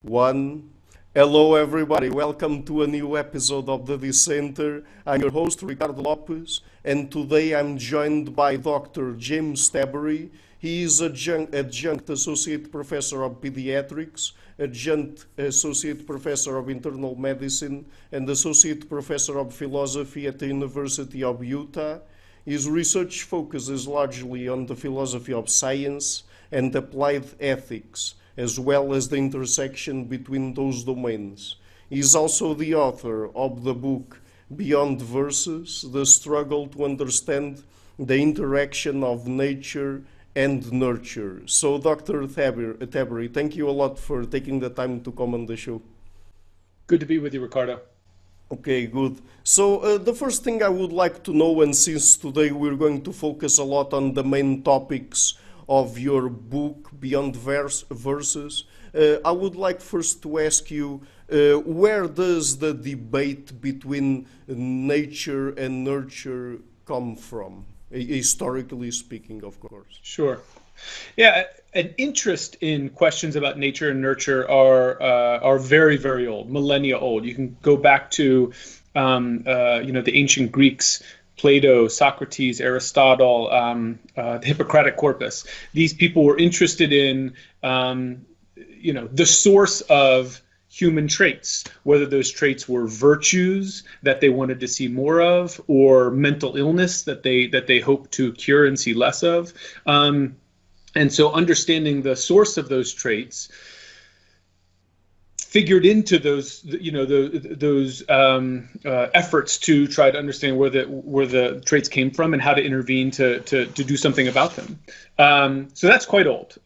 One. Hello everybody, welcome to a new episode of the Dissenter. I'm your host Ricardo Lopes, and today I'm joined by Dr. James Tabery. He is Adjunct Associate Professor of Pediatrics, Adjunct Associate Professor of Internal Medicine, and Associate Professor of Philosophy at the University of Utah. His research focuses largely on the philosophy of science and applied ethics, as well as the intersection between those domains. He is also the author of the book Beyond Verses, The Struggle to Understand the Interaction of Nature and Nurture. So Dr. Tabery, thank you a lot for taking the time to come on the show. Good to be with you, Ricardo. Okay, good. So the first thing I would like to know, and since today we're going to focus a lot on the main topics of your book, Beyond Verses, I would like first to ask you, where does the debate between nature and nurture come from? Historically speaking, of course. Sure. Yeah, an interest in questions about nature and nurture are very, very old, millennia old. You can go back to the ancient Greeks, Plato, Socrates, Aristotle, the Hippocratic corpus. These people were interested in the source of human traits, whether those traits were virtues that they wanted to see more of, or mental illness that they hoped to cure and see less of. And so understanding the source of those traits figured into those efforts to try to understand where the traits came from and how to intervene to do something about them. So that's quite old.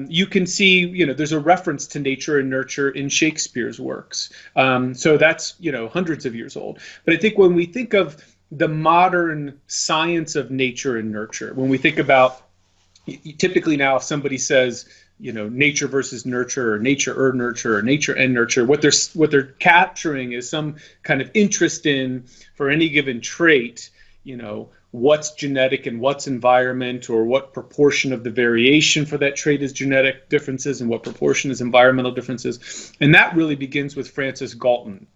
You can see, there's a reference to nature and nurture in Shakespeare's works. So that's, hundreds of years old. But I think when we think of the modern science of nature and nurture, when we think about, typically now if somebody says, nature versus nurture, or nature and nurture, what they're capturing is some kind of interest in, for any given trait, what's genetic and what's environment, or what proportion of the variation for that trait is genetic differences and what proportion is environmental differences. And that really begins with Francis Galton.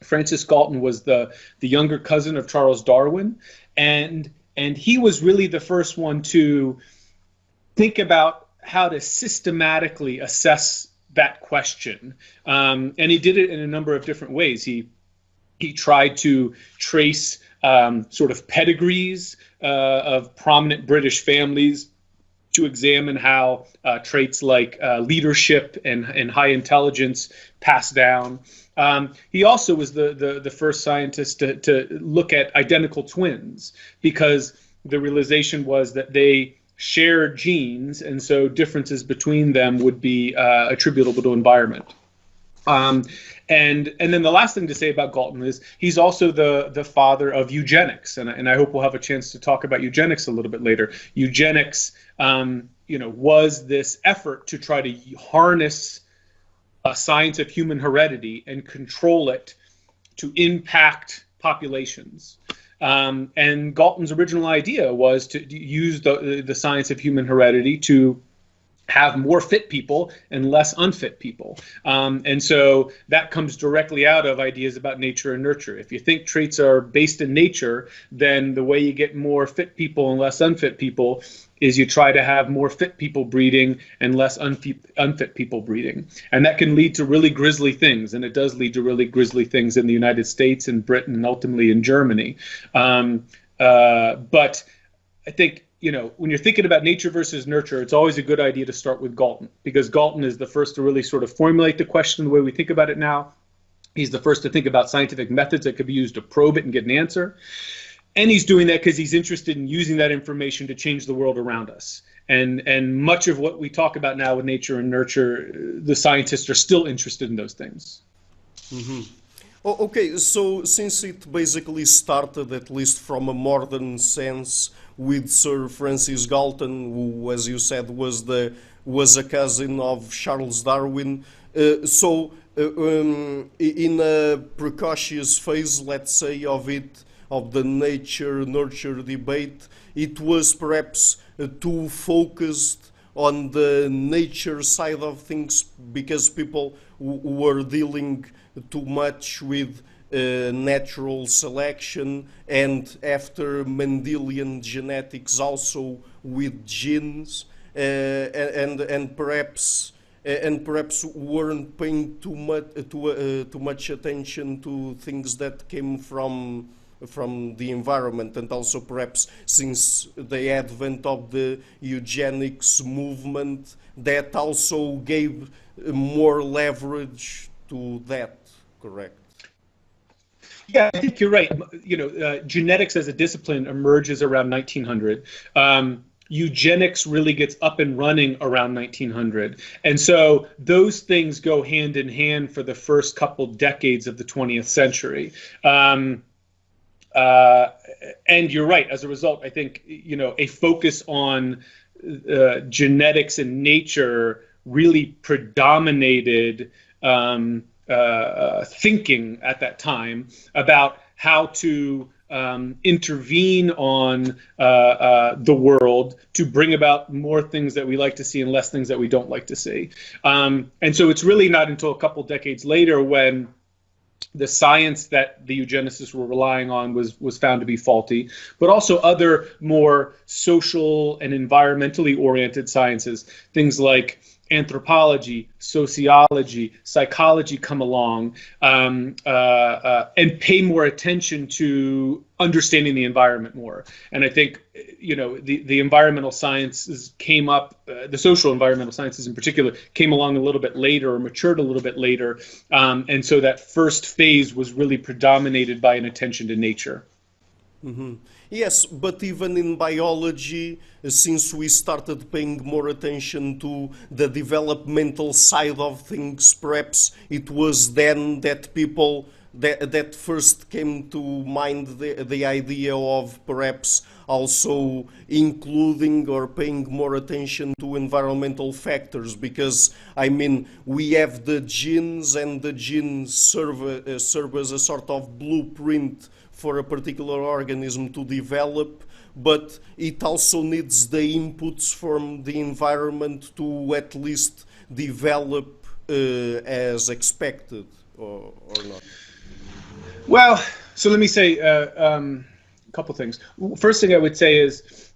Francis Galton was the younger cousin of Charles Darwin, and he was really the first one to think about how to systematically assess that question. And he did it in a number of different ways. He tried to trace sort of pedigrees of prominent British families to examine how traits like leadership and high intelligence pass down. He also was the first scientist to look at identical twins, because the realization was that they shared genes, and so differences between them would be attributable to environment. And then the last thing to say about Galton is he's also the father of eugenics, and I hope we'll have a chance to talk about eugenics a little bit later. Eugenics, was this effort to try to harness a science of human heredity and control it to impact populations. And Galton's original idea was to use the science of human heredity to have more fit people and less unfit people. And so that comes directly out of ideas about nature and nurture. If you think traits are based in nature, then the way you get more fit people and less unfit people is you try to have more fit people breeding and less unfit people breeding. And that can lead to really grisly things, and it does lead to really grisly things in the United States and Britain and ultimately in Germany. But I think, when you're thinking about nature versus nurture, it's always a good idea to start with Galton, because Galton is the first to really sort of formulate the question the way we think about it now. He's the first to think about scientific methods that could be used to probe it and get an answer. And he's doing that because he's interested in using that information to change the world around us. And much of what we talk about now with nature and nurture, the scientists are still interested in those things. Mm-hmm. Okay, so since it basically started, at least from a modern sense, with Sir Francis Galton, who, as you said, was a cousin of Charles Darwin, in a precocious phase, let's say, of the nature-nurture debate, it was perhaps too focused on the nature side of things, because people were dealing too much with natural selection, and after Mendelian genetics also with genes, and perhaps weren't paying too much attention to things that came from the environment, and also perhaps since the advent of the eugenics movement, that also gave more leverage to that, correct? Yeah, I think you're right. Genetics as a discipline emerges around 1900. Eugenics really gets up and running around 1900. And so those things go hand in hand for the first couple decades of the 20th century. And you're right. As a result, I think, a focus on genetics and nature really predominated thinking at that time about how to intervene on the world to bring about more things that we like to see and less things that we don't like to see. And so it's really not until a couple decades later when the science that the eugenicists were relying on was found to be faulty, but also other more social and environmentally oriented sciences, things like anthropology, sociology, psychology come along and pay more attention to understanding the environment more. And I think, the environmental sciences came up, the social environmental sciences in particular, came along a little bit later or matured a little bit later. And so that first phase was really predominated by an attention to nature. Mm-hmm. Yes, but even in biology, since we started paying more attention to the developmental side of things, perhaps it was then that people that first came to mind the idea of perhaps also including or paying more attention to environmental factors, because I mean we have the genes, and the genes serve as a sort of blueprint for a particular organism to develop, but it also needs the inputs from the environment to at least develop as expected, or not. Well, so let me say a couple things. First thing I would say is,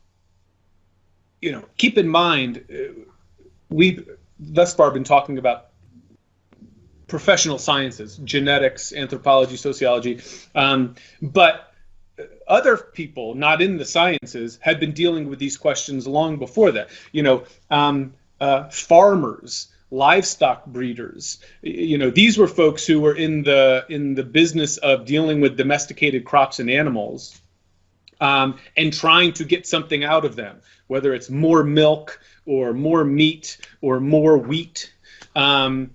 keep in mind, we've thus far been talking about professional sciences, genetics, anthropology, sociology, but other people not in the sciences had been dealing with these questions long before that. Farmers, livestock breeders, these were folks who were in the business of dealing with domesticated crops and animals, and trying to get something out of them, whether it's more milk or more meat or more wheat. And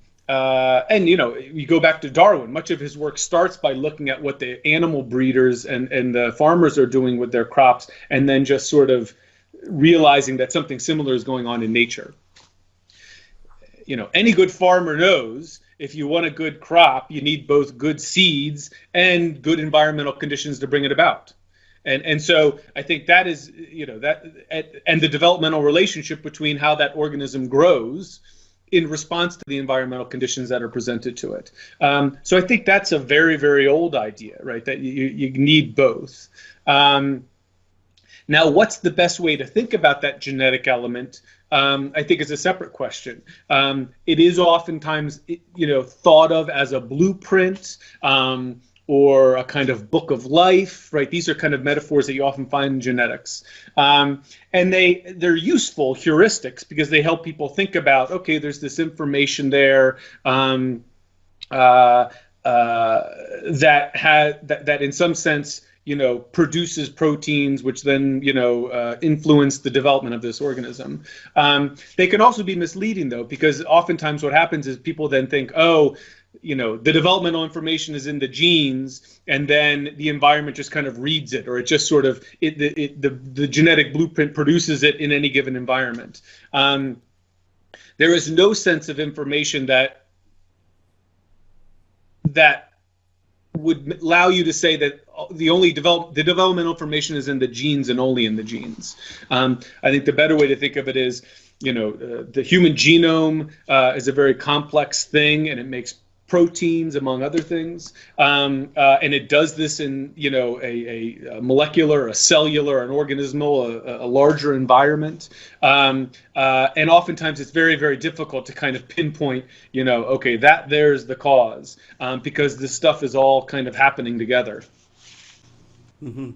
you go back to Darwin. Much of his work starts by looking at what the animal breeders and the farmers are doing with their crops, and then just sort of realizing that something similar is going on in nature. Any good farmer knows if you want a good crop, you need both good seeds and good environmental conditions to bring it about. And so I think that is, and the developmental relationship between how that organism grows in response to the environmental conditions that are presented to it. So I think that's a very, very old idea, right? That you need both. Now, what's the best way to think about that genetic element? I think is a separate question. It is oftentimes, thought of as a blueprint, or a kind of book of life, right? These are kind of metaphors that you often find in genetics. And they're useful heuristics because they help people think about, okay, there's this information there that in some sense, produces proteins, which then, influence the development of this organism. They can also be misleading, though, because oftentimes what happens is people then think, the developmental information is in the genes, and then the environment just kind of reads it, or it just sort of, the genetic blueprint produces it in any given environment. There is no sense of information that would allow you to say that the developmental information is in the genes and only in the genes. I think the better way to think of it is, the human genome is a very complex thing, and it makes proteins, among other things, and it does this in a molecular, a cellular, an organismal, a larger environment, and oftentimes it's very, very difficult to kind of pinpoint, okay, there's the cause, because this stuff is all kind of happening together. Mm-hmm.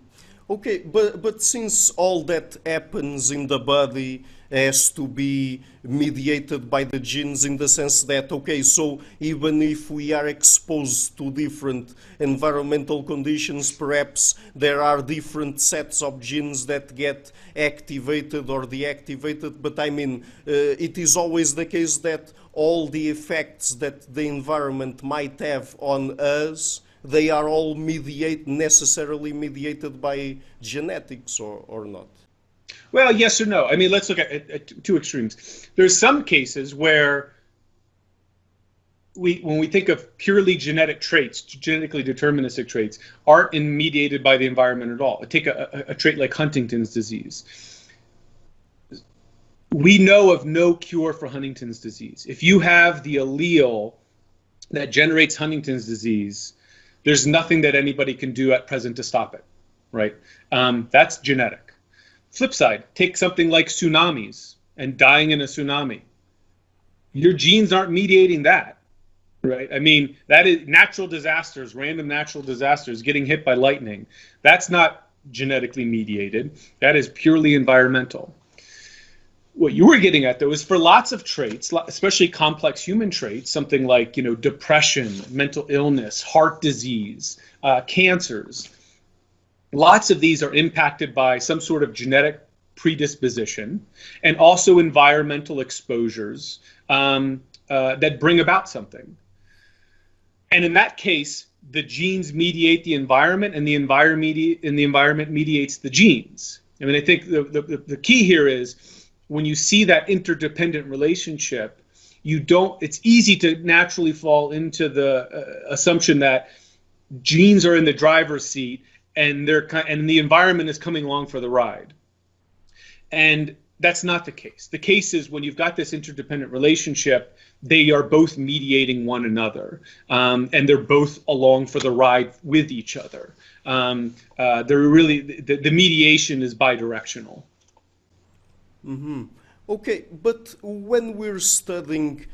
Okay, but since all that happens in the body has to be mediated by the genes, in the sense that, okay, so even if we are exposed to different environmental conditions, perhaps there are different sets of genes that get activated or deactivated, but I mean, it is always the case that all the effects that the environment might have on us, they are all necessarily mediated by genetics, or not? Well, yes or no. I mean, let's look at two extremes. There's some cases where when we think of purely genetic traits, genetically deterministic traits, aren't mediated by the environment at all. Take a trait like Huntington's disease. We know of no cure for Huntington's disease. If you have the allele that generates Huntington's disease, there's nothing that anybody can do at present to stop it, right? That's genetic. Flip side, take something like tsunamis and dying in a tsunami. Your genes aren't mediating that, right? I mean, that is natural disasters, random natural disasters, getting hit by lightning. That's not genetically mediated. That is purely environmental. What you were getting at, though, is for lots of traits, especially complex human traits, something like, depression, mental illness, heart disease, cancers. Lots of these are impacted by some sort of genetic predisposition and also environmental exposures that bring about something. And in that case, the genes mediate the environment, and the environment mediates the genes. I mean, I think the key here is when you see that interdependent relationship, it's easy to naturally fall into the assumption that genes are in the driver's seat and the environment is coming along for the ride. And that's not the case. The case is when you've got this interdependent relationship, they are both mediating one another, and they're both along for the ride with each other. They're really the mediation is bidirectional. Mm-hmm. Okay, but when we're studying,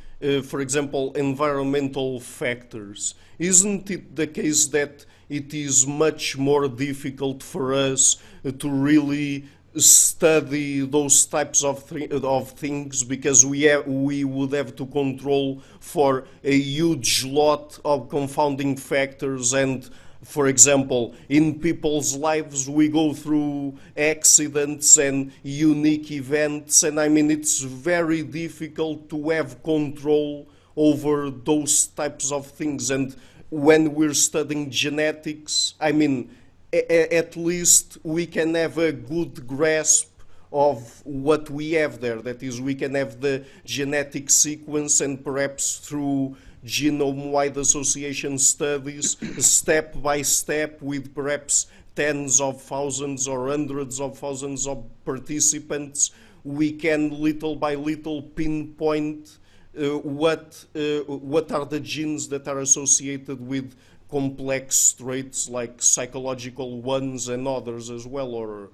for example, environmental factors, isn't it the case that it is much more difficult for us to really study those types of things, because we would have to control for a huge lot of confounding factors? And for example, in people's lives we go through accidents and unique events, and I mean, it's very difficult to have control over those types of things. And when we're studying genetics, I mean, at least we can have a good grasp of what we have there. That is, we can have the genetic sequence, and perhaps through genome-wide association studies, step by step, with perhaps tens of thousands or hundreds of thousands of participants, we can little by little pinpoint what are the genes that are associated with complex traits like psychological ones and others as well, or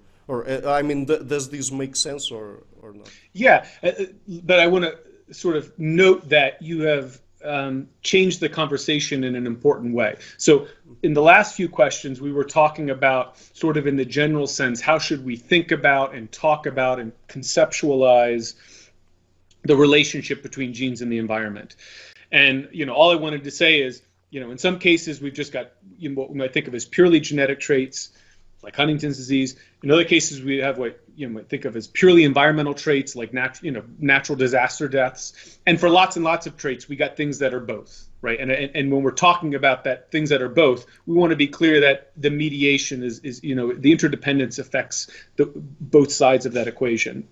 I mean, does this make sense or not? Yeah, but I want to sort of note that you have changed the conversation in an important way. So in the last few questions, we were talking about sort of in the general sense, how should we think about and talk about and conceptualize the relationship between genes and the environment. And, all I wanted to say is, in some cases, we've just got what we might think of as purely genetic traits, like Huntington's disease. In other cases, we have what you might think of as purely environmental traits, like natural disaster deaths. And for lots and lots of traits, we got things that are both, right? And when we're talking about that, things that are both, we want to be clear that the mediation is the interdependence affects both sides of that equation.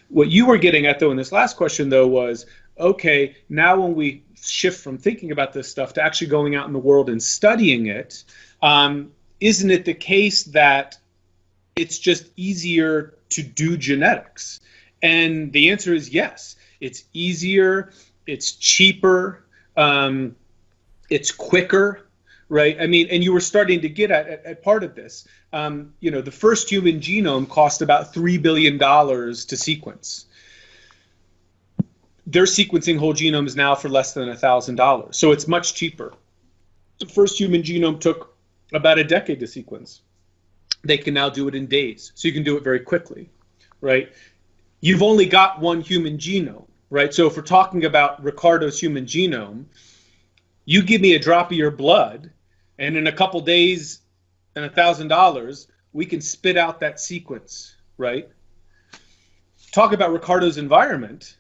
What you were getting at, though, in this last question, though, was, okay, now when we shift from thinking about this stuff to actually going out in the world and studying it, isn't it the case that it's just easier to do genetics? And the answer is yes. It's easier, it's cheaper, it's quicker, right? I mean, and you were starting to get at part of this. The first human genome cost about $3 billion to sequence. They're sequencing whole genomes now for less than $1,000. So it's much cheaper. The first human genome took about a decade to sequence. They can now do it in days. So you can do it very quickly, right? You've only got one human genome, right? So if we're talking about Ricardo's human genome, you give me a drop of your blood, and in a couple days and $1,000, we can spit out that sequence, right? Talk about Ricardo's environment.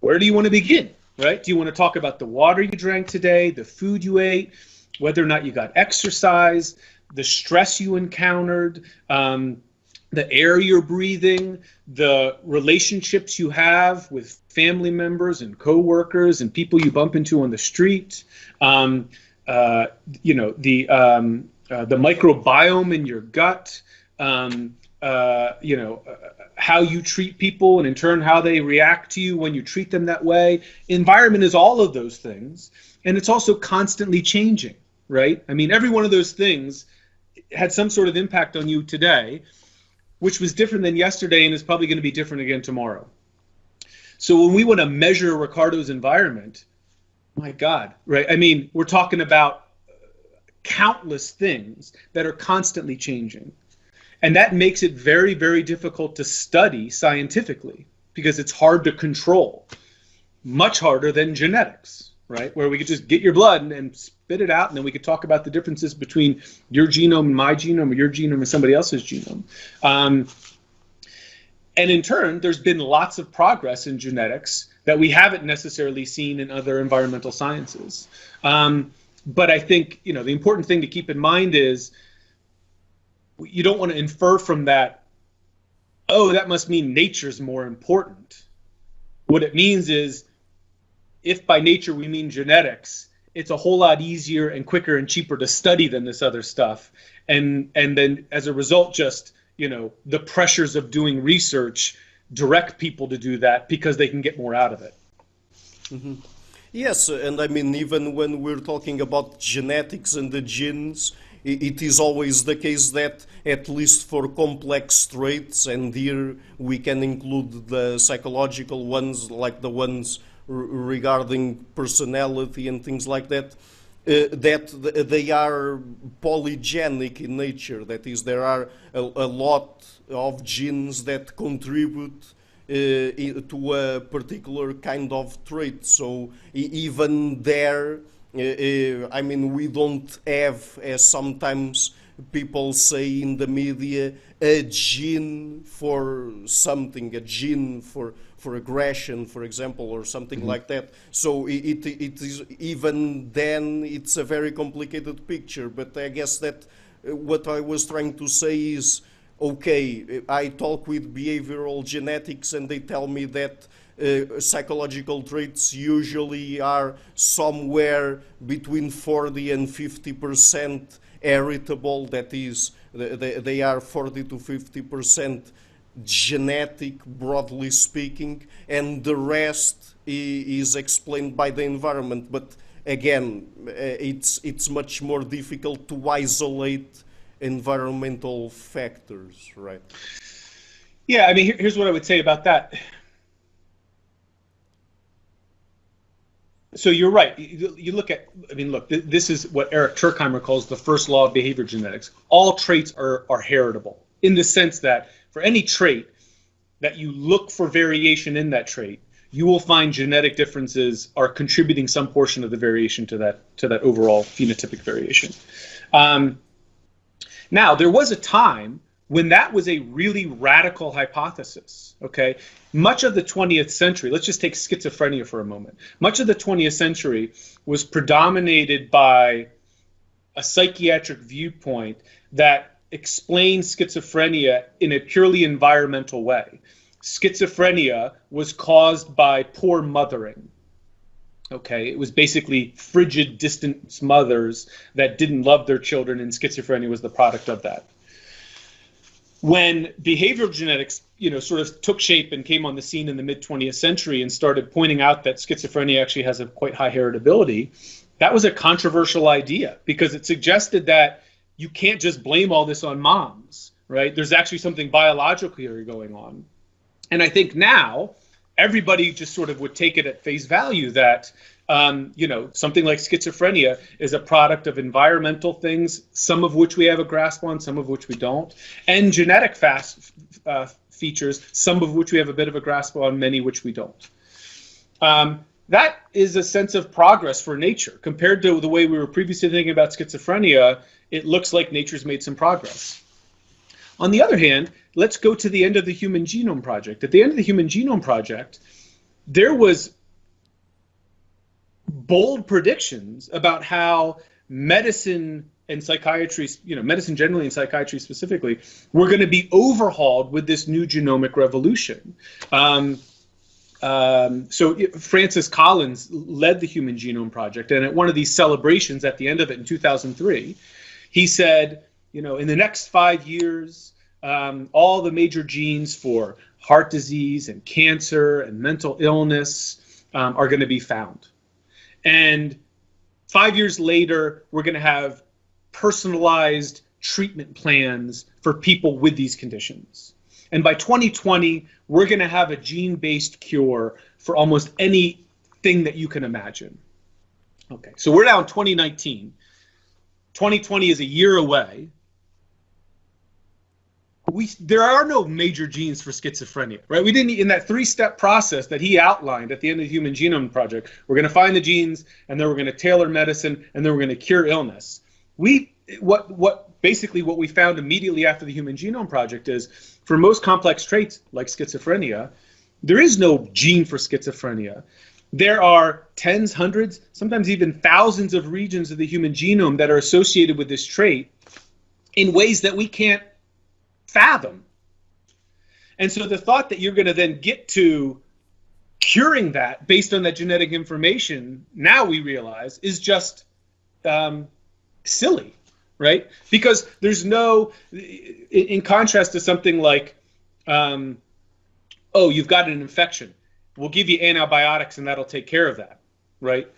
Where do you want to begin, right? Do you want to talk about the water you drank today, the food you ate, whether or not you got exercise, the stress you encountered, the air you're breathing, the relationships you have with family members and coworkers and people you bump into on the street, the microbiome in your gut, how you treat people, and in turn how they react to you when you treat them that way. Environment is all of those things, and it's also constantly changing, right? I mean, every one of those things had some sort of impact on you today, which was different than yesterday and is probably going to be different again tomorrow. So when we want to measure Ricardo's environment, my God, right? I mean, we're talking about countless things that are constantly changing. And that makes it very, very difficult to study scientifically because it's hard to control. Much harder than genetics, right? Where we could just get your blood and spit it out, and then we could talk about the differences between your genome and my genome, or your genome and somebody else's genome. And in turn, there's been lots of progress in genetics that we haven't necessarily seen in other environmental sciences. But I think, the important thing to keep in mind is you don't want to infer from that, oh, that must mean nature's more important. What it means is, if by nature we mean genetics, it's a whole lot easier and quicker and cheaper to study than this other stuff. And then as a result, just, the pressures of doing research direct people to do that because they can get more out of it. Mm-hmm. Yes, and I mean, even when we're talking about genetics and the genes, it is always the case that, at least for complex traits, and here we can include the psychological ones, like the ones regarding personality and things like that, that they are polygenic in nature. That is, there are a lot of genes that contribute to a particular kind of trait. So even there, I mean, we don't have, as sometimes people say in the media, a gene for something, a gene for aggression, for example, or something like that. So it is, even then, it's a very complicated picture. But I guess that what I was trying to say is, okay, I talk with behavioral genetics and they tell me that psychological traits usually are somewhere between 40 and 50% heritable. That is, they are 40 to 50% genetic, broadly speaking, and the rest is explained by the environment. But again, it's much more difficult to isolate environmental factors, right? Yeah, I mean, here's what I would say about that. So you're right. You look at, I mean, look, this is what Eric Turkheimer calls the first law of behavior genetics. All traits are heritable, in the sense that for any trait that you look for variation in that trait, you will find genetic differences are contributing some portion of the variation to that overall phenotypic variation. Now, there was a time when that was a really radical hypothesis, okay? Much of the 20th century, let's just take schizophrenia for a moment. Much of the 20th century was predominated by a psychiatric viewpoint that explained schizophrenia in a purely environmental way. Schizophrenia was caused by poor mothering. Okay, it was basically frigid, distant mothers that didn't love their children, and schizophrenia was the product of that. when behavioral genetics, sort of took shape and came on the scene in the mid 20th century and started pointing out that schizophrenia actually has a quite high heritability, that was a controversial idea because it suggested that you can't just blame all this on moms, right? There's actually something biological here going on. And I think now everybody just sort of would take it at face value that something like schizophrenia is a product of environmental things, some of which we have a grasp on, some of which we don't, and genetic features, some of which we have a bit of a grasp on, many which we don't. That is a sense of progress for nature. Compared to the way we were previously thinking about schizophrenia, it looks like nature's made some progress. On the other hand, let's go to the end of the Human Genome Project. At the end of the Human Genome Project, there was bold predictions about how medicine and psychiatry, medicine generally and psychiatry specifically, were going to be overhauled with this new genomic revolution. So Francis Collins led the Human Genome Project, and at one of these celebrations at the end of it in 2003, he said, in the next 5 years, all the major genes for heart disease and cancer and mental illness are going to be found. And 5 years later, we're going to have personalized treatment plans for people with these conditions. And by 2020, we're going to have a gene-based cure for almost anything that you can imagine. Okay, so we're now in 2019. 2020 is a year away. There are no major genes for schizophrenia, right? We didn't, in that 3-step process that he outlined at the end of the Human Genome Project, we're going to find the genes, and then we're going to tailor medicine, and then we're going to cure illness. Basically what we found immediately after the Human Genome Project is, for most complex traits like schizophrenia, there is no gene for schizophrenia. There are tens, hundreds, sometimes even thousands of regions of the human genome that are associated with this trait in ways that we can't fathom. And so the thought that you're going to then get to curing that based on that genetic information, now we realize, is just silly, right? Because there's no, in contrast to something like, oh, you've got an infection, we'll give you antibiotics and that'll take care of that, right?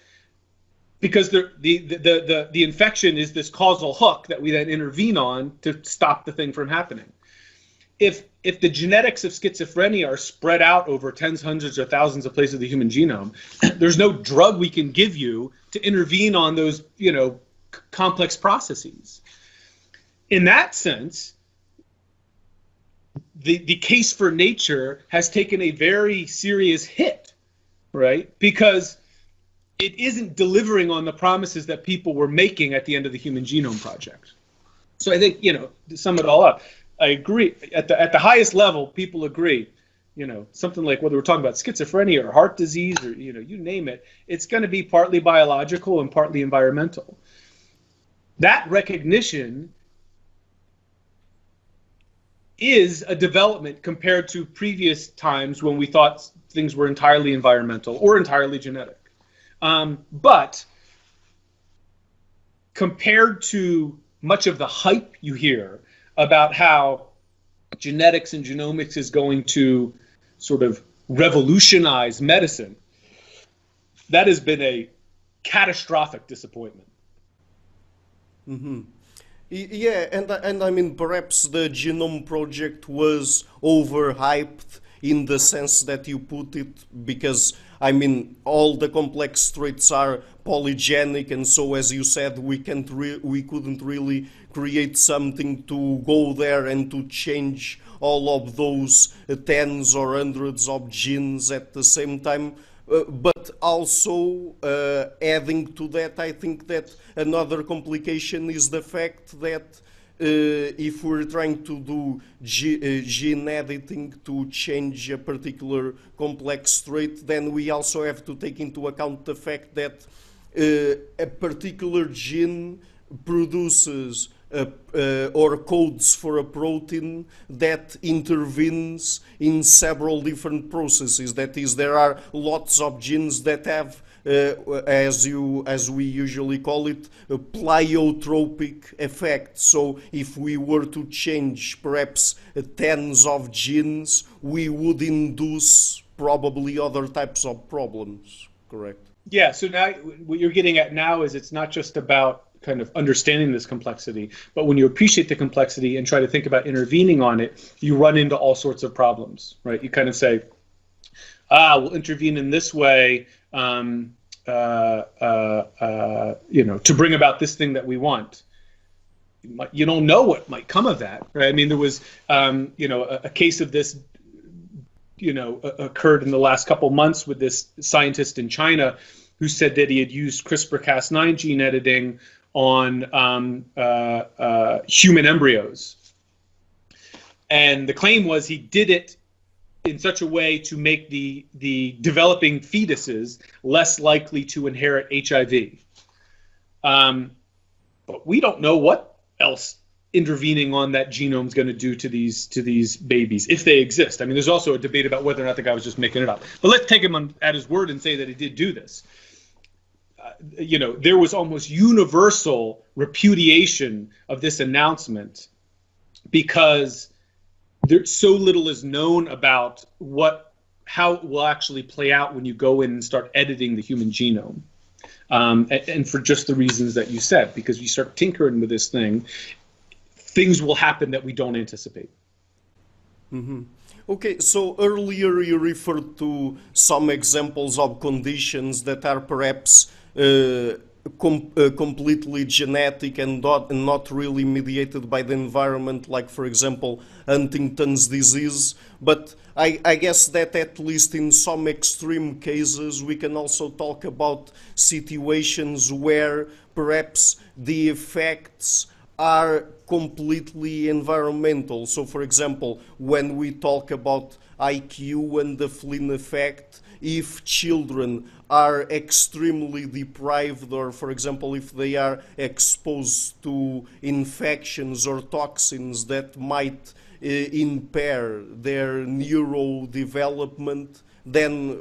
Because the infection is this causal hook that we then intervene on to stop the thing from happening. If the genetics of schizophrenia are spread out over tens, hundreds, or thousands of places of the human genome, there's no drug we can give you to intervene on those, complex processes. In that sense, the case for nature has taken a very serious hit, right? Because it isn't delivering on the promises that people were making at the end of the Human Genome Project. So I think, to sum it all up, I agree. At the highest level, people agree. Something like whether we're talking about schizophrenia or heart disease or, you name it, it's going to be partly biological and partly environmental. That recognition is a development compared to previous times when we thought things were entirely environmental or entirely genetic. But compared to much of the hype you hear about how genetics and genomics is going to sort of revolutionize medicine, that has been a catastrophic disappointment. Mm-hmm. Yeah, and I mean, perhaps the Genome Project was overhyped in the sense that you put it, because, I mean, all the complex traits are polygenic, and so, as you said, we couldn't really create something to go there and to change all of those tens or hundreds of genes at the same time. But also, adding to that, I think that another complication is the fact that if we're trying to do gene editing to change a particular complex trait, then we also have to take into account the fact that a particular gene produces or codes for a protein that intervenes in several different processes. That is, there are lots of genes that have as we usually call it, a pleiotropic effect. So if we were to change perhaps tens of genes, we would induce probably other types of problems, correct? Yeah, so now what you're getting at now is it's not just about kind of understanding this complexity, but when you appreciate the complexity and try to think about intervening on it, you run into all sorts of problems, right? You kind of say, we'll intervene in this way, to bring about this thing that we want. You don't know what might come of that, right? I mean, there was, a case of this, occurred in the last couple months with this scientist in China who said that he had used CRISPR-Cas9 gene editing on human embryos. And the claim was he did it in such a way to make the developing fetuses less likely to inherit HIV. But we don't know what else intervening on that genome is going to do to these babies, if they exist. I mean, there's also a debate about whether or not the guy was just making it up. But let's take him at his word and say that he did do this. There was almost universal repudiation of this announcement because so little is known about how it will actually play out when you go in and start editing the human genome. And for just the reasons that you said, because you start tinkering with this thing, things will happen that we don't anticipate. Mm-hmm. Okay, so earlier you referred to some examples of conditions that are perhaps completely genetic and not really mediated by the environment, like, for example, Huntington's disease. But I guess that at least in some extreme cases, we can also talk about situations where perhaps the effects are completely environmental. So, for example, when we talk about IQ and the Flynn effect, if children are extremely deprived, or, for example, if they are exposed to infections or toxins that might impair their neurodevelopment, then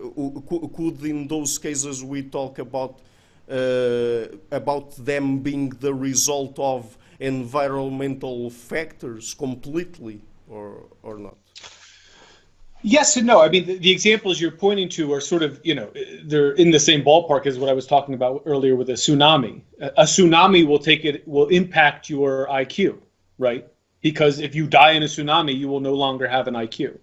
could in those cases we talk about them being the result of environmental factors completely, or not? Yes and no. I mean, the examples you're pointing to are sort of, they're in the same ballpark as what I was talking about earlier with a tsunami. A tsunami will impact your IQ, right? Because if you die in a tsunami, you will no longer have an IQ.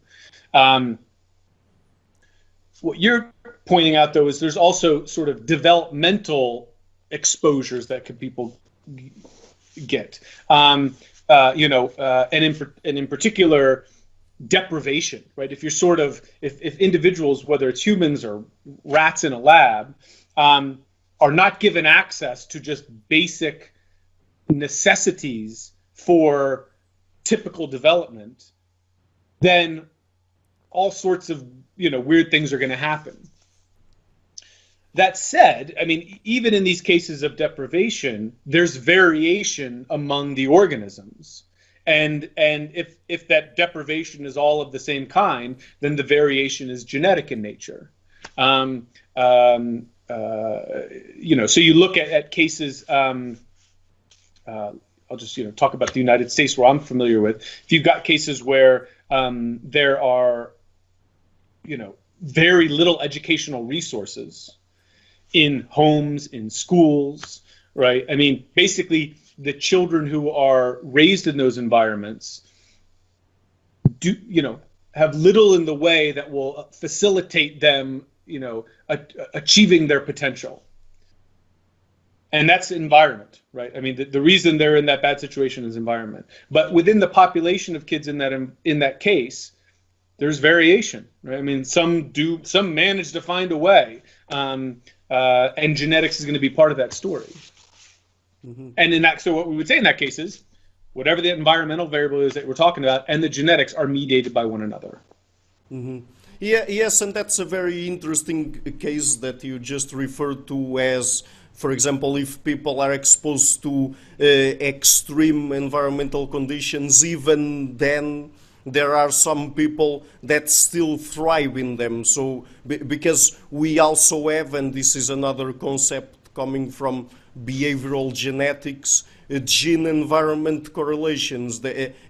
What you're pointing out, though, is there's also sort of developmental exposures that people get, and in particular, deprivation, right? If you're if individuals, whether it's humans or rats in a lab, are not given access to just basic necessities for typical development, then all sorts of weird things are going to happen. That said, I mean, even in these cases of deprivation, there's variation among the organisms. And if that deprivation is all of the same kind, then the variation is genetic in nature. So you look at cases. I'll just talk about the United States, where I'm familiar with. If you've got cases where there are very little educational resources in homes, in schools, right? I mean, basically, the children who are raised in those environments have little in the way that will facilitate them, achieving their potential. And that's environment, right? I mean, the reason they're in that bad situation is environment. But within the population of kids in that case, there's variation, right? I mean, some manage to find a way, and genetics is going to be part of that story. Mm-hmm. And so what we would say in that case is, whatever the environmental variable is that we're talking about, and the genetics are mediated by one another. Mm-hmm. Yeah, yes, and that's a very interesting case that you just referred to as, for example, if people are exposed to extreme environmental conditions, even then there are some people that still thrive in them. So because we also have, and this is another concept coming from behavioral genetics, gene-environment correlations,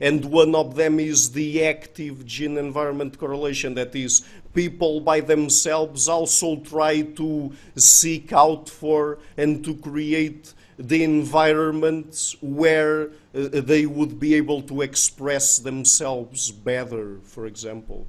and one of them is the active gene-environment correlation. That is, people by themselves also try to seek out for and to create the environments where they would be able to express themselves better, for example.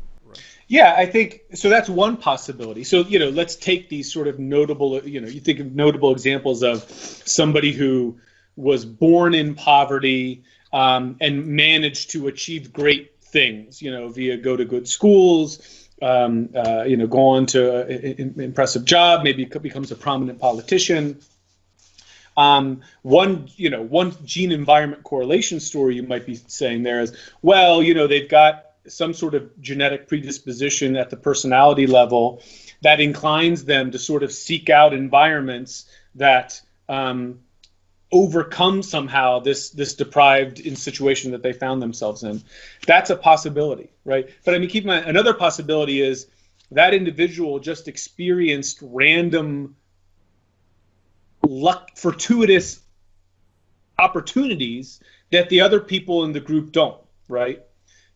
Yeah, I think so. That's one possibility. So, let's take these sort of notable, you think of notable examples of somebody who was born in poverty and managed to achieve great things, via go to good schools, go on to an impressive job, maybe becomes a prominent politician. One gene environment correlation story you might be saying there is, well, they've got some sort of genetic predisposition at the personality level that inclines them to sort of seek out environments that overcome somehow this deprived situation that they found themselves in. That's a possibility, right? But I mean, keep in mind, another possibility is that individual just experienced random fortuitous opportunities that the other people in the group don't, right?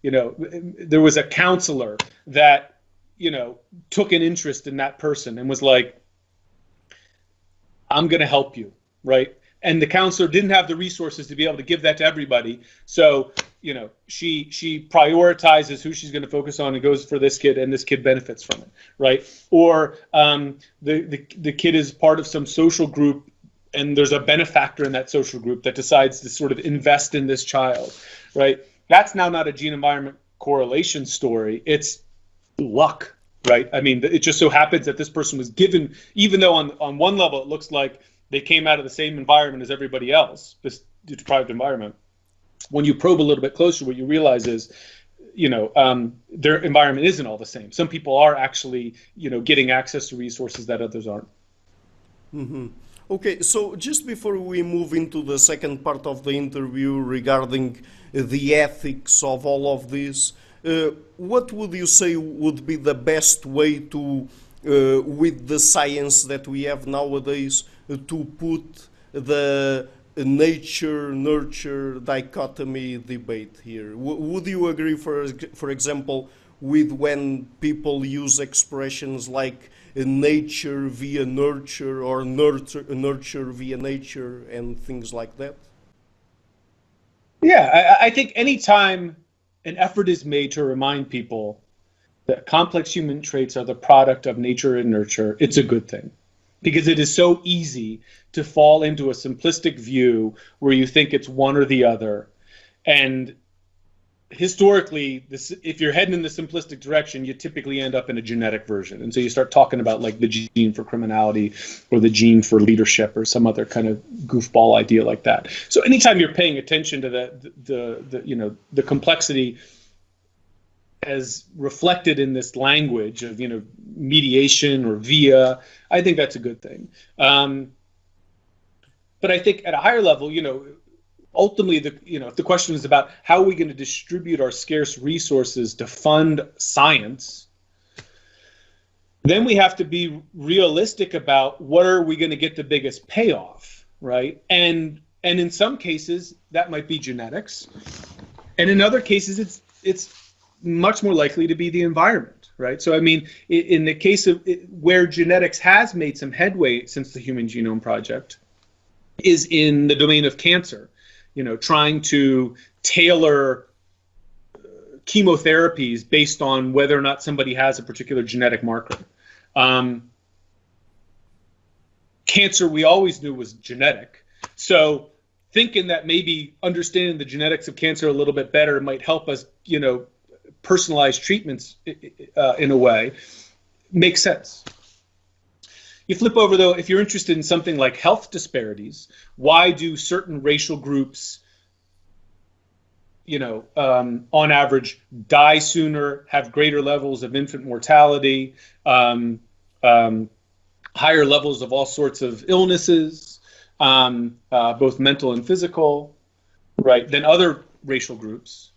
There was a counselor that, took an interest in that person and was like, I'm going to help you, right? And the counselor didn't have the resources to be able to give that to everybody. So, she prioritizes who she's going to focus on and goes for this kid, and this kid benefits from it, right? Or the kid is part of some social group, and there's a benefactor in that social group that decides to sort of invest in this child, right? That's now not a gene-environment correlation story. It's luck, right? I mean, it just so happens that this person was given, even though on one level it looks like they came out of the same environment as everybody else, this deprived environment. When you probe a little bit closer, what you realize is, their environment isn't all the same. Some people are actually, getting access to resources that others aren't. Mm-hmm. Okay, so just before we move into the second part of the interview regarding the ethics of all of this, what would you say would be the best way to, with the science that we have nowadays, to put the nature-nurture dichotomy debate here? Would you agree, for example, with when people use expressions like nature via nurture or nurture via nature and things like that? Yeah, I think anytime an effort is made to remind people that complex human traits are the product of nature and nurture, it's a good thing. Because it is so easy to fall into a simplistic view where you think it's one or the other. And historically, if you're heading in the simplistic direction, you typically end up in a genetic version. And so you start talking about like the gene for criminality or the gene for leadership or some other kind of goofball idea like that. So anytime you're paying attention to the complexity as reflected in this language of, mediation or via, I think that's a good thing. But I think at a higher level, ultimately, if the question is about how are we going to distribute our scarce resources to fund science, then we have to be realistic about what are we going to get the biggest payoff, right? And in some cases, that might be genetics. And in other cases, it's much more likely to be the environment, right? So, I mean, in the case of where genetics has made some headway since the Human Genome Project is in the domain of cancer. Trying to tailor chemotherapies based on whether or not somebody has a particular genetic marker. Cancer, we always knew was genetic. So thinking that maybe understanding the genetics of cancer a little bit better might help us, personalize treatments in a way, makes sense. You flip over, though, if you're interested in something like health disparities, why do certain racial groups, on average, die sooner, have greater levels of infant mortality, higher levels of all sorts of illnesses, both mental and physical, right, than other racial groups?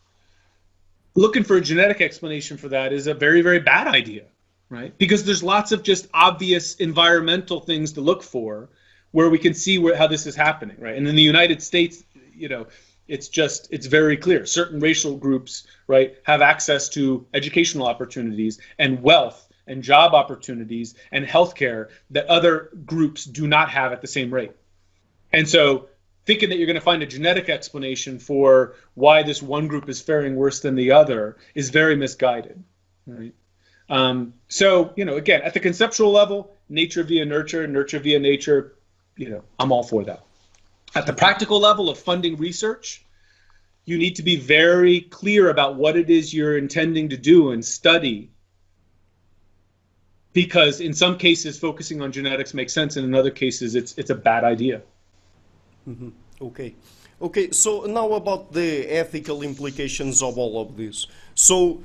looking for a genetic explanation for that is a very, very bad idea, right? Because there's lots of just obvious environmental things to look for where we can see how this is happening, right? And in the United States, it's very clear. Certain racial groups, right, have access to educational opportunities and wealth and job opportunities and healthcare that other groups do not have at the same rate. And so thinking that you're going to find a genetic explanation for why this one group is faring worse than the other is very misguided, right? So, again, at the conceptual level, nature via nurture, nurture via nature, I'm all for that. At the practical level of funding research, you need to be very clear about what it is you're intending to do and study, because in some cases focusing on genetics makes sense, and in other cases it's a bad idea. Mm-hmm. Okay, so now about the ethical implications of all of this. So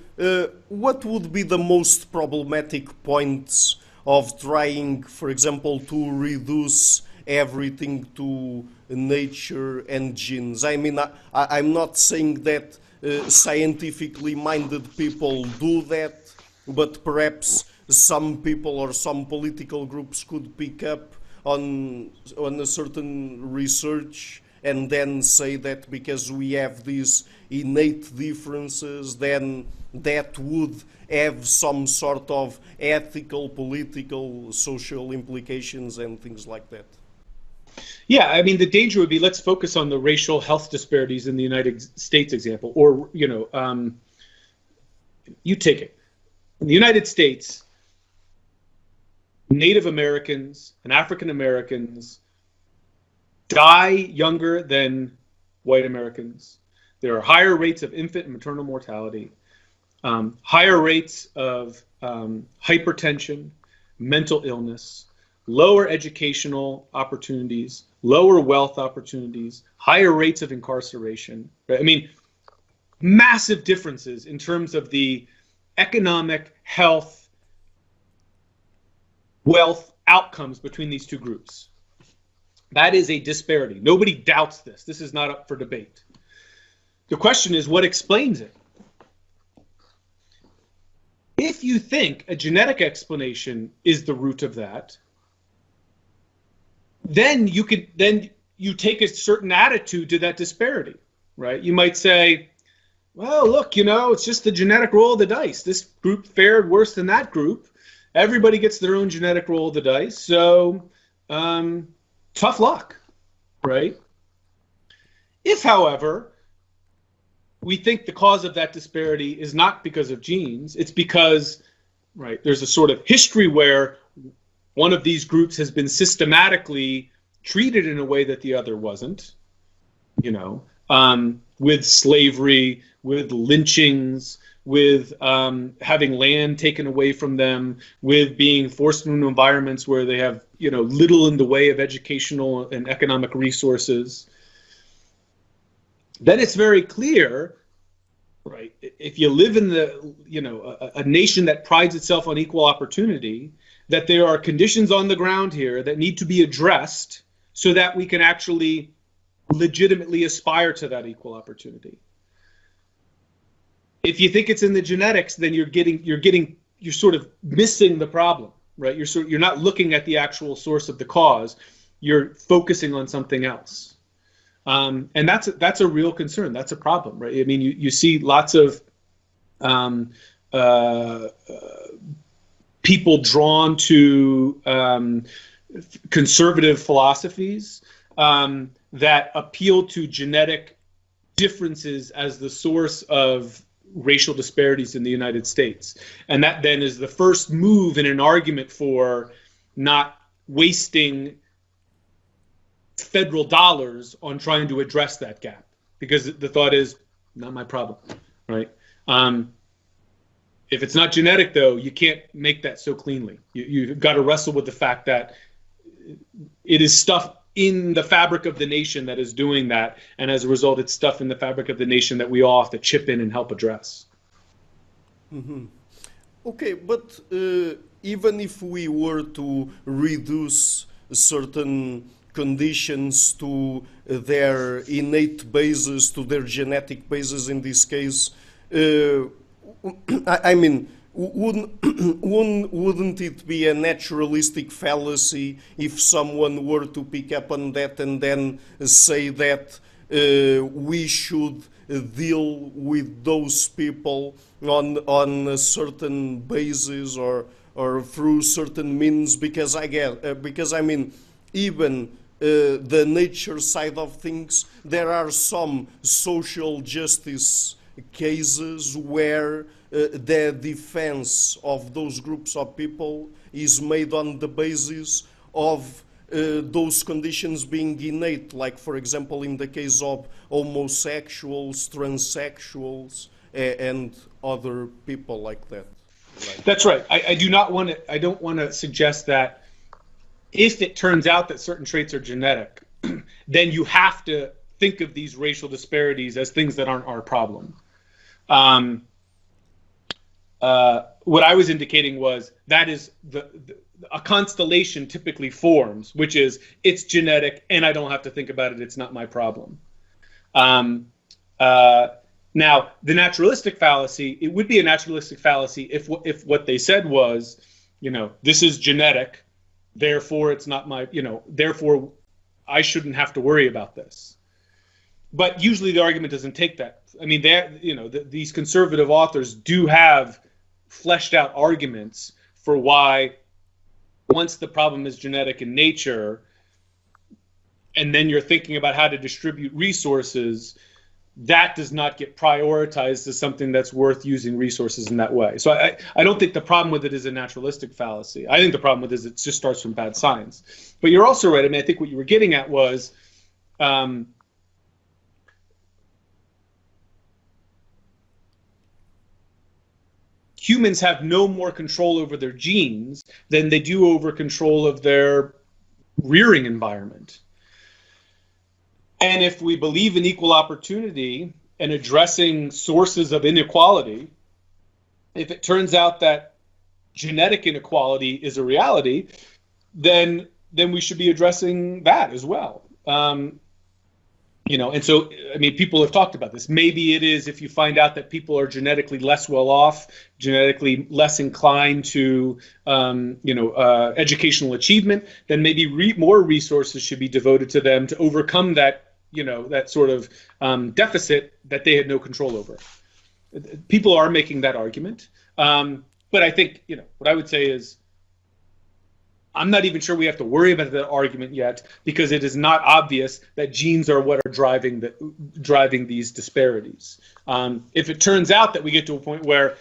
what would be the most problematic points of trying, for example, to reduce everything to nature and genes? I mean, I'm not saying that scientifically minded people do that, but perhaps some people or some political groups could pick up on a certain research and then say that because we have these innate differences, then that would have some sort of ethical, political, social implications and things like that. Yeah, I mean, the danger would be, let's focus on the racial health disparities in the United States example, or, you take it. In the United States, Native Americans and African Americans die younger than white Americans. There are higher rates of infant and maternal mortality, higher rates of hypertension, mental illness, lower educational opportunities, lower wealth opportunities, higher rates of incarceration. Right? I mean, massive differences in terms of the economic, health, wealth outcomes between these two groups. That is a disparity. Nobody doubts this. This is not up for debate. The question is, what explains it? If you think a genetic explanation is the root of that, then you take a certain attitude to that disparity, right? You might say, well, look, it's just the genetic roll of the dice. This group fared worse than that group. Everybody gets their own genetic roll of the dice, so tough luck, right? If, however, we think the cause of that disparity is not because of genes, it's because, right, there's a sort of history where one of these groups has been systematically treated in a way that the other wasn't, with slavery, with lynchings, with having land taken away from them, with being forced into environments where they have, little in the way of educational and economic resources, then it's very clear, right, if you live in a nation that prides itself on equal opportunity, that there are conditions on the ground here that need to be addressed so that we can actually legitimately aspire to that equal opportunity. If you think it's in the genetics, then you're sort of missing the problem, right? You're not looking at the actual source of the cause. You're focusing on something else, and that's a real concern. That's a problem, right? I mean, you see lots of people drawn to conservative philosophies that appeal to genetic differences as the source of racial disparities in the United States. And that then is the first move in an argument for not wasting federal dollars on trying to address that gap. Because the thought is, not my problem, right? If it's not genetic, though, you can't make that so cleanly. You've got to wrestle with the fact that it is stuff in the fabric of the nation that is doing that, and as a result, it's stuff in the fabric of the nation that we all have to chip in and help address. Mm-hmm. Okay, but even if we were to reduce certain conditions to their innate basis, to their genetic basis in this case, uh, I mean, wouldn't it be a naturalistic fallacy if someone were to pick up on that and then say that we should deal with those people on a certain basis or through certain means? Because I guess because I mean, even the nature side of things, there are some social justice cases where the defense of those groups of people is made on the basis of those conditions being innate, like, for example, in the case of homosexuals, transsexuals, and other people like that. Right. That's right. I do not want to. I don't want to suggest that if it turns out that certain traits are genetic, then you have to think of these racial disparities as things that aren't our problem. What I was indicating was that is a constellation typically forms, which is it's genetic and I don't have to think about it. It's not my problem. Now, the naturalistic fallacy, it would be a naturalistic fallacy if what they said was, this is genetic, therefore it's not my, therefore I shouldn't have to worry about this. But usually the argument doesn't take that. I mean, these conservative authors do have fleshed out arguments for why once the problem is genetic in nature, and then you're thinking about how to distribute resources, that does not get prioritized as something that's worth using resources in that way. So I don't think the problem with it is a naturalistic fallacy. I think the problem with it is it just starts from bad science. But you're also right. I mean, I think what you were getting at was humans have no more control over their genes than they do over control of their rearing environment. And if we believe in equal opportunity and addressing sources of inequality, if it turns out that genetic inequality is a reality, then we should be addressing that as well. And so, I mean, people have talked about this. Maybe it is if you find out that people are genetically less well off, genetically less inclined to, educational achievement, then maybe more resources should be devoted to them to overcome that, that sort of deficit that they had no control over. People are making that argument. But I think, what I would say is, I'm not even sure we have to worry about that argument yet, because it is not obvious that genes are what are driving these disparities. If it turns out that we get to a point where,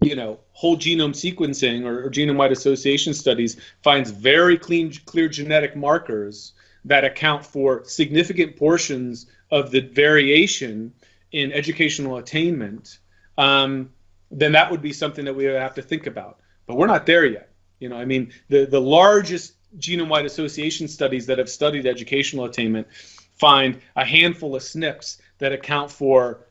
whole genome sequencing or genome-wide association studies finds very clear genetic markers that account for significant portions of the variation in educational attainment, then that would be something that we would have to think about. But we're not there yet. The largest genome-wide association studies that have studied educational attainment find a handful of SNPs that account for,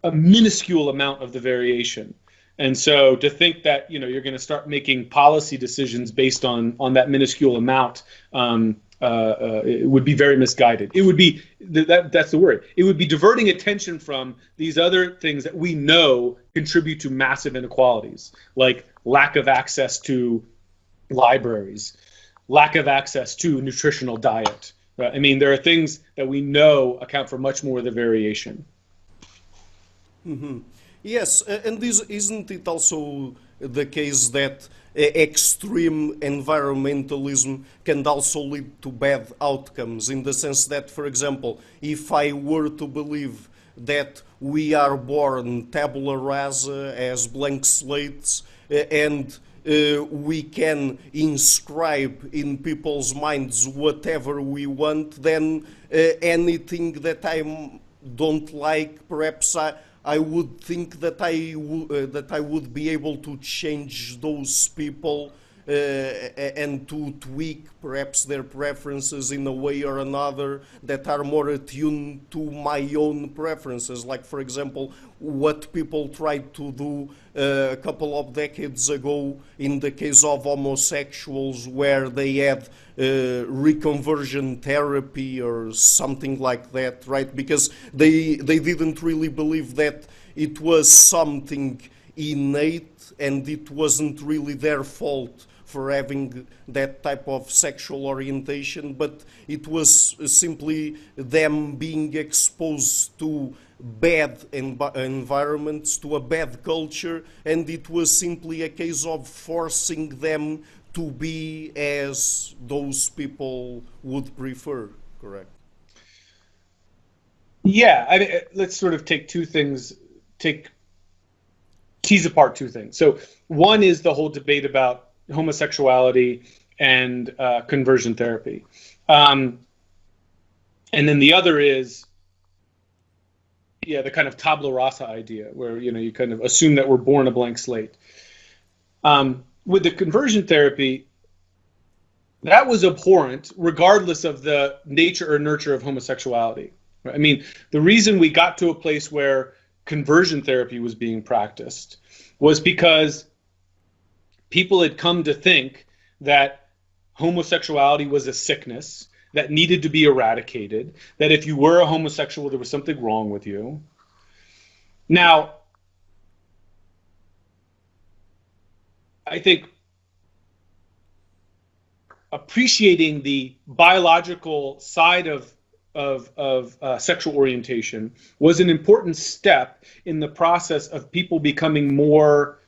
a minuscule amount of the variation. And so to think that, you're going to start making policy decisions based on that minuscule amount, it would be very misguided. It would be, that's the word. It would be diverting attention from these other things that we know contribute to massive inequalities, like lack of access to libraries, lack of access to nutritional diet. Right? I mean, there are things that we know account for much more of the variation. Mm-hmm. Yes, and isn't it also the case that extreme environmentalism can also lead to bad outcomes, in the sense that, for example, if I were to believe that we are born tabula rasa as blank slates, and we can inscribe in people's minds whatever we want, then anything that I don't like, perhaps I would think that I would be able to change those people and to tweak perhaps their preferences in a way or another that are more attuned to my own preferences. Like, for example, what people tried to do a couple of decades ago in the case of homosexuals, where they had reconversion therapy or something like that, right? Because they didn't really believe that it was something innate and it wasn't really their fault for having that type of sexual orientation, but it was simply them being exposed to bad environments, to a bad culture, and it was simply a case of forcing them to be as those people would prefer, correct? Yeah, I mean, let's sort of take two things, tease apart two things. So one is the whole debate about homosexuality and conversion therapy. And then the other is, the kind of tabula rasa idea, where, you kind of assume that we're born a blank slate. With the conversion therapy, that was abhorrent, regardless of the nature or nurture of homosexuality. I mean, the reason we got to a place where conversion therapy was being practiced was because people had come to think that homosexuality was a sickness that needed to be eradicated, that if you were a homosexual, there was something wrong with you. Now, I think appreciating the biological side of sexual orientation was an important step in the process of people becoming more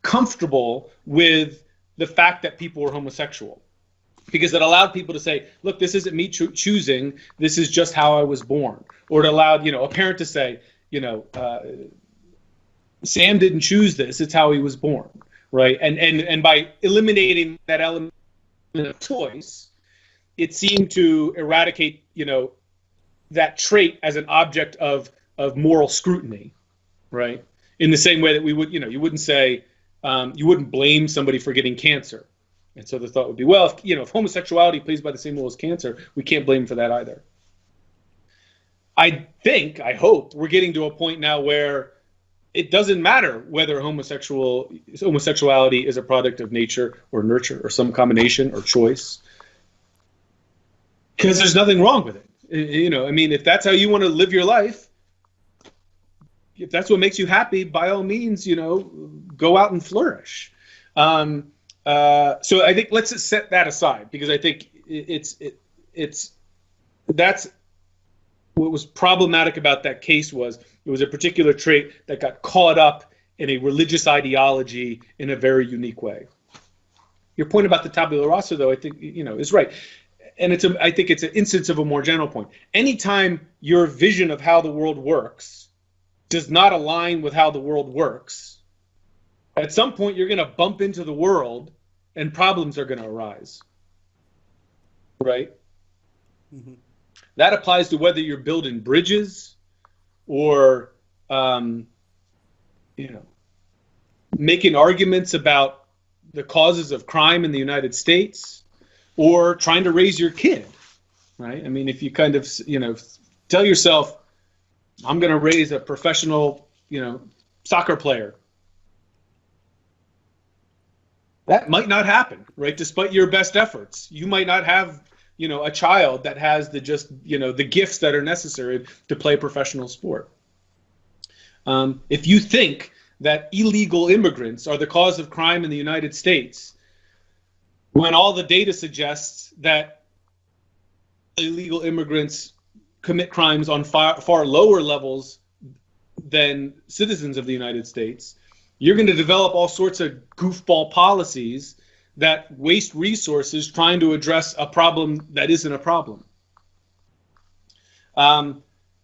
comfortable with the fact that people were homosexual, because it allowed people to say, look, this isn't me choosing, this is just how I was born. Or it allowed, a parent to say, Sam didn't choose this, it's how he was born, right? And by eliminating that element of choice, it seemed to eradicate, that trait as an object of moral scrutiny, right? In the same way that we would, you wouldn't say, you wouldn't blame somebody for getting cancer. And so the thought would be, well, if homosexuality plays by the same rule as cancer, we can't blame him for that either. I hope we're getting to a point now where it doesn't matter whether homosexuality is a product of nature or nurture or some combination or choice, because there's nothing wrong with it. If that's how you want to live your life, if that's what makes you happy, by all means, go out and flourish. So I think let's just set that aside, because I think that's what was problematic about that case. Was it was a particular trait that got caught up in a religious ideology in a very unique way. Your point about the tabula rasa, though, I think is right, and I think it's an instance of a more general point. Anytime your vision of how the world works does not align with how the world works, at some point you're going to bump into the world and problems are going to arise, right? Mm-hmm. That applies to whether you're building bridges or, making arguments about the causes of crime in the United States, or trying to raise your kid, right? I mean, if you kind of, tell yourself, I'm going to raise a professional, soccer player, that might not happen, right? Despite your best efforts, you might not have, a child that has the gifts that are necessary to play professional sport. If you think that illegal immigrants are the cause of crime in the United States, when all the data suggests that illegal immigrants commit crimes on far lower levels than citizens of the United States, you're going to develop all sorts of goofball policies that waste resources trying to address a problem that isn't a problem.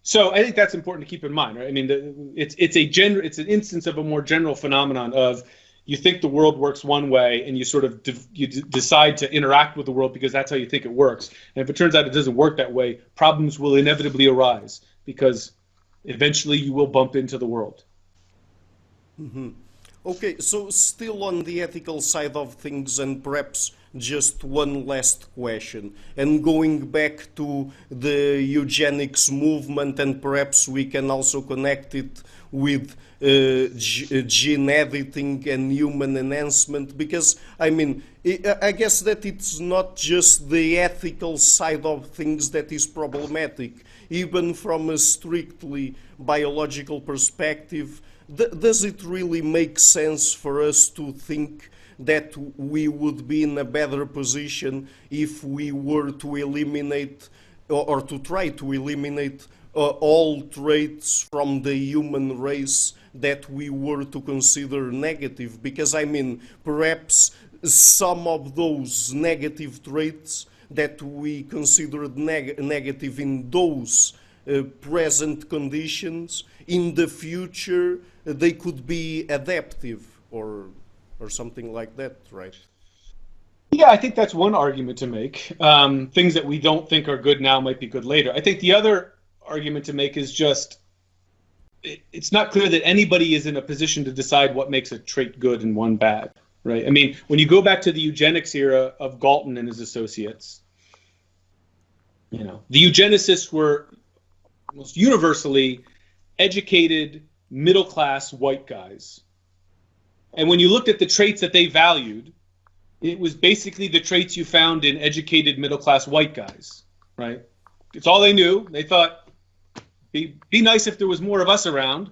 So I think that's important to keep in mind, right? I mean, it's an instance of a more general phenomenon of, you think the world works one way, and you sort of decide to interact with the world because that's how you think it works. And if it turns out it doesn't work that way, problems will inevitably arise, because eventually you will bump into the world. Mm-hmm. Okay, so still on the ethical side of things, and perhaps just one last question, and going back to the eugenics movement, and perhaps we can also connect it with gene editing and human enhancement, because I mean, I guess that it's not just the ethical side of things that is problematic, even from a strictly biological perspective. Does it really make sense for us to think that we would be in a better position if we were to eliminate or to try to eliminate all traits from the human race that we were to consider negative? Because I mean, perhaps some of those negative traits that we considered negative in those present conditions, in the future they could be adaptive or something like that, right? Yeah, I think that's one argument to make. Things that we don't think are good now might be good later. I think the other argument to make is just it's not clear that anybody is in a position to decide what makes a trait good and one bad, right? I mean, when you go back to the eugenics era of Galton and his associates, you know, the eugenicists were almost universally educated, middle-class white guys. And when you looked at the traits that they valued, it was basically the traits you found in educated, middle-class white guys, right? It's all they knew. They thought, be nice if there was more of us around.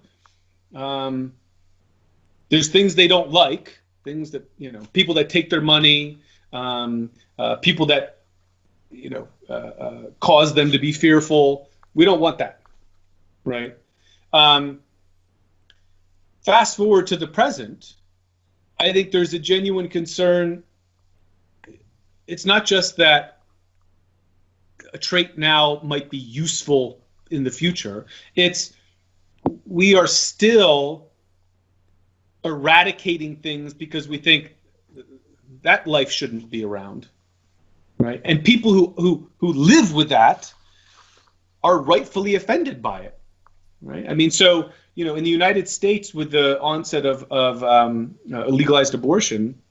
There's things they don't like, things that, you know, people that take their money, people that, you know, cause them to be fearful. We don't want that, right? Fast forward to the present, I think there's a genuine concern. It's not just that a trait now might be useful in the future. It's we are still eradicating things because we think that life shouldn't be around, right? And people who live with that are rightfully offended by it, right? I mean, so, you know, in the United States, with the onset of legalized abortion,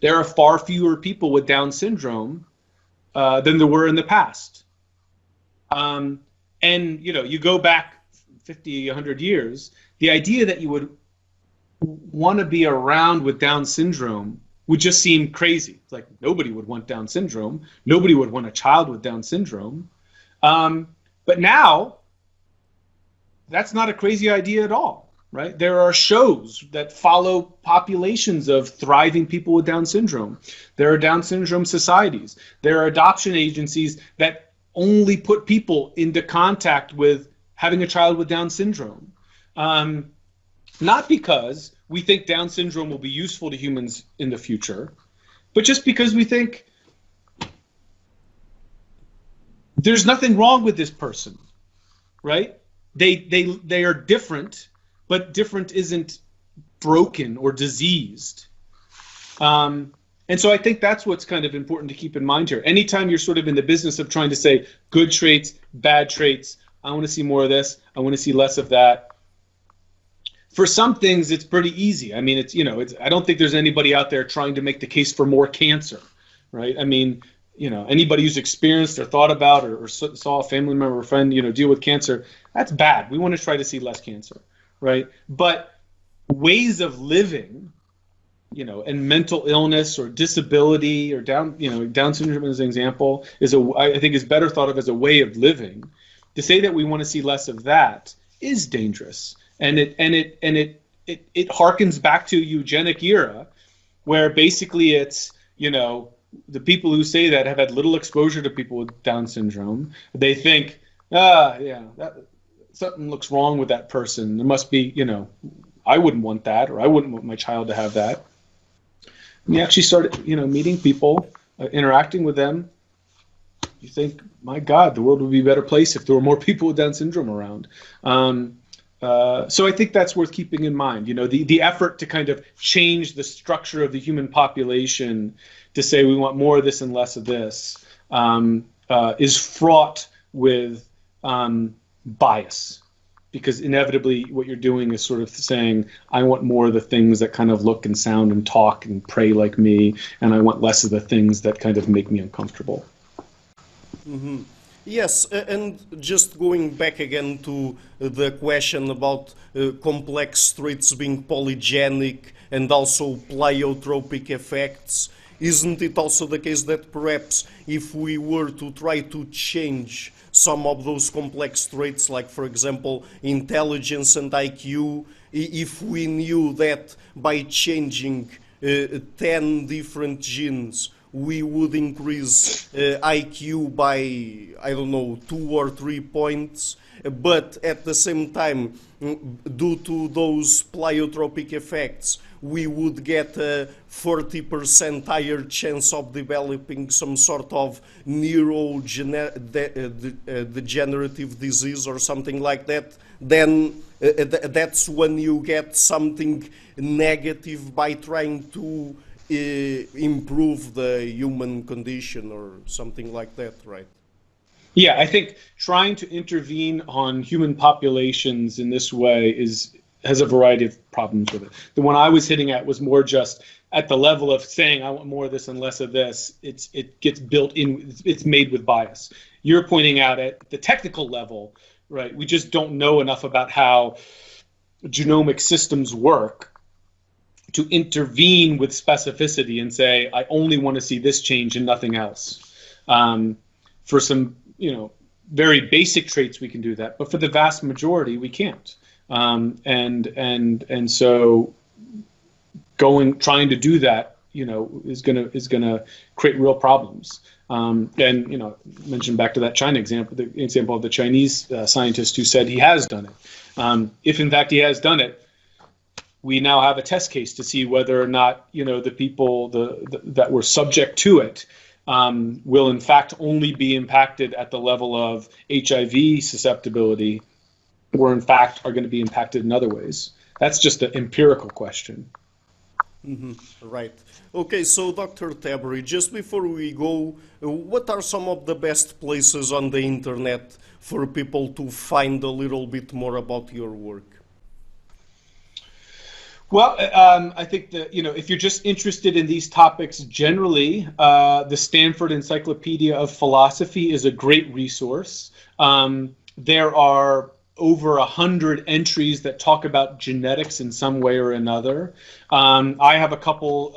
there are far fewer people with Down syndrome than there were in the past. And, you know, you go back 50, 100 years, the idea that you would want to be around with Down syndrome would just seem crazy. It's like nobody would want Down syndrome. Nobody would want a child with Down syndrome. But now, that's not a crazy idea at all, right? There are shows that follow populations of thriving people with Down syndrome. There are Down syndrome societies. There are adoption agencies that only put people into contact with having a child with Down syndrome. Not because we think Down syndrome will be useful to humans in the future, but just because we think there's nothing wrong with this person, right? They are different, but different isn't broken or diseased. And so I think that's what's kind of important to keep in mind here. Anytime you're sort of in the business of trying to say good traits, bad traits, I want to see more of this, I want to see less of that. For some things, it's pretty easy. I mean, it's, you know, I don't think there's anybody out there trying to make the case for more cancer, right? I mean, you know, anybody who's experienced or thought about or saw a family member or friend, you know, deal with cancer, that's bad. We want to try to see less cancer, right? But ways of living, you know, and mental illness or disability or Down syndrome as an example I think is better thought of as a way of living. To say that we want to see less of that is dangerous, and it harkens back to eugenic era, where basically it's, you know, the people who say that have had little exposure to people with Down syndrome. They think, something looks wrong with that person. There must be, you know, I wouldn't want that, or I wouldn't want my child to have that. You actually started, you know, meeting people, interacting with them. You think, my God, the world would be a better place if there were more people with Down syndrome around. So I think that's worth keeping in mind. You know, the effort to kind of change the structure of the human population to say we want more of this and less of this is fraught with bias. because inevitably what you're doing is sort of saying, I want more of the things that kind of look and sound and talk and pray like me, and I want less of the things that kind of make me uncomfortable. Mm-hmm. Yes, and just going back again to the question about complex traits being polygenic and also pleiotropic effects, isn't it also the case that perhaps if we were to try to change some of those complex traits, like for example intelligence and IQ, if we knew that by changing 10 different genes we would increase IQ by, I don't know, 2 or 3 points, but at the same time, due to those pleiotropic effects, we would get a 40% higher chance of developing some sort of neurodegenerative disease or something like that, then that's when you get something negative by trying to improve the human condition or something like that, right? Yeah, I think trying to intervene on human populations in this way has a variety of problems with it. The one I was hitting at was more just at the level of saying I want more of this and less of this. It gets built in. It's made with bias. You're pointing out at the technical level, right? We just don't know enough about how genomic systems work to intervene with specificity and say, I only want to see this change and nothing else. For some, very basic traits, we can do that, but for the vast majority, we can't. And so trying to do that, is gonna create real problems. And mentioned back to that China example, the example of the Chinese scientist who said he has done it. If in fact he has done it, we now have a test case to see whether or not the people that were subject to it will in fact only be impacted at the level of HIV susceptibility, or in fact are going to be impacted in other ways. That's just an empirical question. Mm-hmm. Right. Okay, so Dr. Tabery, just before we go, what are some of the best places on the internet for people to find a little bit more about your work? Well, I think that, if you're just interested in these topics generally, the Stanford Encyclopedia of Philosophy is a great resource. There are over 100 entries that talk about genetics in some way or another. I have a couple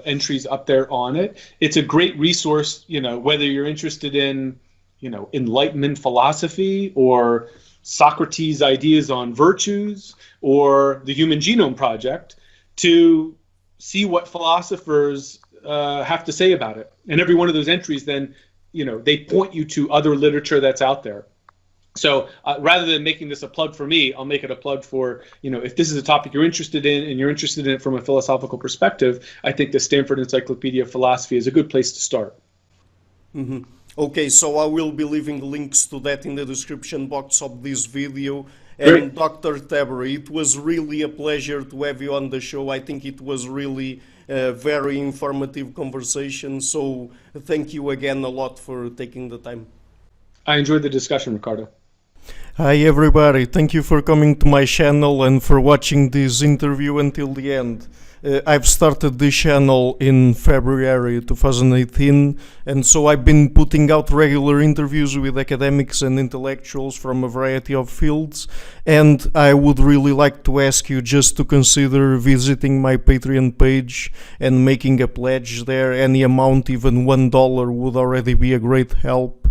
entries up there on it. It's a great resource, whether you're interested in, Enlightenment philosophy or Socrates' ideas on virtues or the Human Genome Project, to see what philosophers have to say about it. And every one of those entries then, they point you to other literature that's out there. So rather than making this a plug for me, I'll make it a plug for, if this is a topic you're interested in and you're interested in it from a philosophical perspective, I think the Stanford Encyclopedia of Philosophy is a good place to start. Mm-hmm. Okay, so I will be leaving links to that in the description box of this video. And Great. Dr. Tabery, it was really a pleasure to have you on the show. I think it was really a very informative conversation. So thank you again a lot for taking the time. I enjoyed the discussion, Ricardo. Hi everybody, thank you for coming to my channel and for watching this interview until the end. I've started this channel in February 2018, and so I've been putting out regular interviews with academics and intellectuals from a variety of fields, and I would really like to ask you just to consider visiting my Patreon page and making a pledge there. Any amount, even $1, would already be a great help.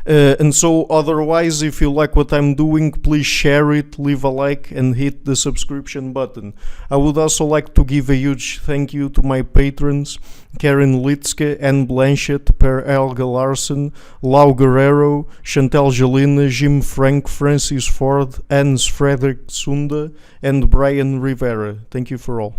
And so otherwise, if you like what I'm doing, please share it, leave a like and hit the subscription button. I would also like to give a huge thank you to my patrons: Karen Litzke, Anne Blanchett, Per Elga Larsen, Lau Guerrero, Chantal Gelina, Jim Frank, Francis Ford, Hans Frederick Sunda and Brian Rivera. Thank you for all.